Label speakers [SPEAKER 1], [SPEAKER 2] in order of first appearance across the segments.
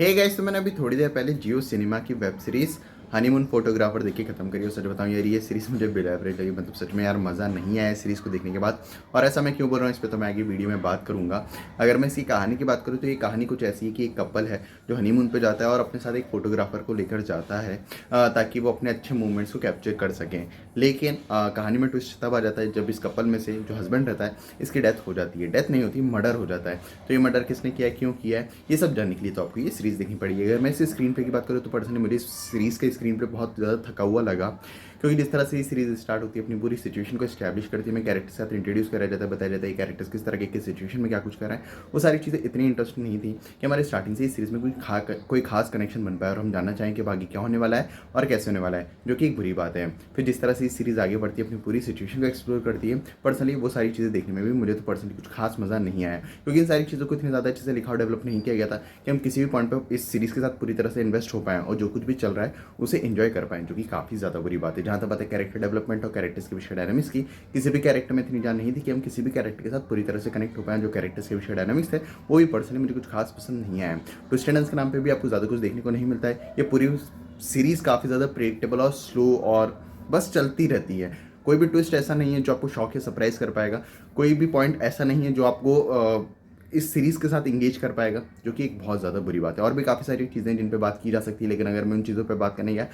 [SPEAKER 1] Hey guys, तो मैंने अभी थोड़ी देर पहले जियो सिनेमा की वेब सीरीज हनीमून फोटोग्राफर देख के खत्म करी। और सच बताऊं यार, ये सीरीज मुझे बिलो एवरेज लगी। मतलब सच में यार मज़ा नहीं आया सीरीज को देखने के बाद। और ऐसा मैं क्यों बोल रहा हूँ इस पर तो मैं आगे वीडियो में बात करूंगा। अगर मैं इसकी कहानी की बात करूँ तो ये कहानी कुछ ऐसी है कि एक कपल है जो हनीमून पे जाता है और अपने साथ एक फोटोग्राफर को लेकर जाता है ताकि वो अपने अच्छे मोमेंट्स को कैप्चर कर सकें। लेकिन कहानी में ट्विस्ट तब आ जाता है जब इस कपल में से जो हस्बैंड रहता है इसकी डेथ हो जाती है। डेथ नहीं होती, मर्डर हो जाता है। तो ये मर्डर किसने किया है, क्यों किया है, ये सब जानने के लिए तो आपको ये सीरीज़ देखनी पड़ेगी। अगर मैं इस स्क्रीन पे की बात करूँ तो पर्सनली मुझे इस सीरीज़ के स्क्रीन पे बहुत ज़्यादा थका हुआ लगा, क्योंकि जिस तरह से ये सीरीज़ स्टार्ट होती है अपनी पूरी सिचुएशन को एस्टैब्लिश करती है। मैं कैरेक्टर के साथ इंट्रोड्यूस कराया जाता है, बताया जाता है कैरेक्टर्स किस तरह के किस सिचुएशन में क्या कुछ कर रहा है। वो सारी चीज़ें इतनी इंटरेस्टिंग नहीं थी कि हमारे स्टार्टिंग से इस सीरीज़ में कोई खास कनेक्शन बन पाया और हम जानना चाहें कि बाकी क्या होने वाला है और कैसे होने वाला है, जो कि एक बुरी बात है। फिर जिस तरह से इस सीरीज़ आगे बढ़ती है, अपनी पूरी सिचुएशन को एक्सप्लोर करती है, पर्सनली वो सारी चीज़ें देखने में भी मुझे तो पर्सनली कुछ खास मज़ा नहीं आया, क्योंकि इन सारी चीज़ों को इतनी ज़्यादा अच्छे से लिखा और डेवलप नहीं किया गया था कि हम किसी भी पॉइंट पर इस सीरीज़ के साथ पूरी तरह से इन्वेस्ट हो पाएँ और जो कुछ भी चल रहा है उसे एंजॉय कर पाएँ, जो कि काफ़ी ज़्यादा बुरी बात है। जहाँ तक बात है कैरेक्टर डेवलपमेंट और कैरेक्टर्स के विषय डायनामिक्स की, किसी भी कैरेक्टर में इतनी जान नहीं थी कि हम किसी भी कैरेक्टर के साथ पूरी तरह से कनेक्ट हो पाएँ। जो कैरेक्टर्स के विषय डायनामिक्स थे वो भी पर्सनली मुझे कुछ खास पसंद नहीं आया। ट्विस्ट एंड टर्न्स के नाम पे भी आपको ज़्यादा कुछ देखने को नहीं मिलता है। ये पूरी सीरीज़ काफ़ी ज़्यादा प्रेडिक्टेबल और स्लो और बस चलती रहती है। कोई भी ट्विस्ट ऐसा नहीं है जो आपको शॉक या सरप्राइज कर पाएगा। कोई भी पॉइंट ऐसा नहीं है जो आपको इस सीरीज़ के साथ इंगेज कर पाएगा, जो कि एक बहुत ज़्यादा बुरी बात है। और भी काफ़ी सारी चीज़ें जिन पे बात की जा सकती है, लेकिन अगर मैं उन चीज़ों पे बात करने गया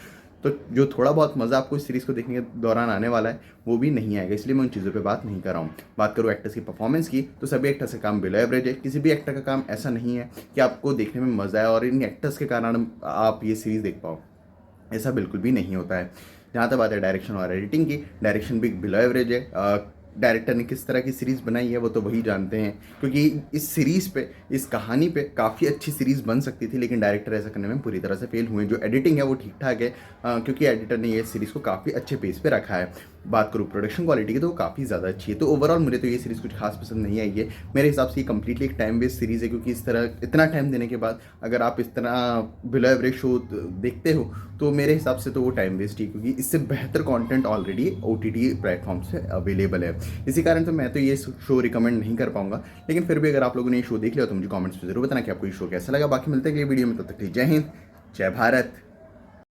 [SPEAKER 1] तो जो थोड़ा बहुत मज़ा आपको इस सीरीज़ को देखने के दौरान आने वाला है वो भी नहीं आएगा, इसलिए मैं उन चीज़ों पे बात नहीं कर रहा हूँ। बात करूँ एक्टर्स की परफॉर्मेंस की, तो सभी एक्टर्स का काम बिलो एवरेज है। किसी भी एक्टर का काम ऐसा नहीं है कि आपको देखने में मज़ा आए और इन एक्टर्स के कारण आप ये सीरीज़ देख पाओ, ऐसा बिल्कुल भी नहीं होता है। जहाँ तक बात है डायरेक्शन और एडिटिंग की, डायरेक्शन भी बिलो एवरेज है। डायरेक्टर ने किस तरह की सीरीज़ बनाई है वो तो वही जानते हैं, क्योंकि इस सीरीज़ पे, इस कहानी पे काफ़ी अच्छी सीरीज़ बन सकती थी, लेकिन डायरेक्टर ऐसा करने में पूरी तरह से फेल हुए। जो एडिटिंग है वो ठीक ठाक है, क्योंकि एडिटर ने ये सीरीज़ को काफ़ी अच्छे पेस पे रखा है। बात करूँ प्रोडक्शन क्वालिटी की तो वो काफ़ी ज़्यादा अच्छी है। तो ओवरऑल मुझे तो ये सीरीज़ कुछ खास पसंद नहीं आई है। मेरे हिसाब से ये कंप्लीटली एक टाइम वेस्ट सीरीज़ है, क्योंकि इस तरह इतना टाइम देने के बाद अगर आप इस तरह बिलो एवरेज शो देखते हो तो मेरे हिसाब से तो वो टाइम वेस्ट ही, क्योंकि इससे बेहतर कंटेंट ऑलरेडी OTT प्लेटफॉर्म से अवेलेबल है। इसी कारण तो मैं तो ये शो रिकमेंड नहीं कर पाऊंगा। लेकिन फिर भी अगर आप लोगों ने ये शो देख लिया तो मुझे कमेंट्स में जरूर बताना कि आपको ये शो कैसा लगा। बाकी मिलते हैं अगली वीडियो में, तब तक के लिए जय हिंद, जय भारत।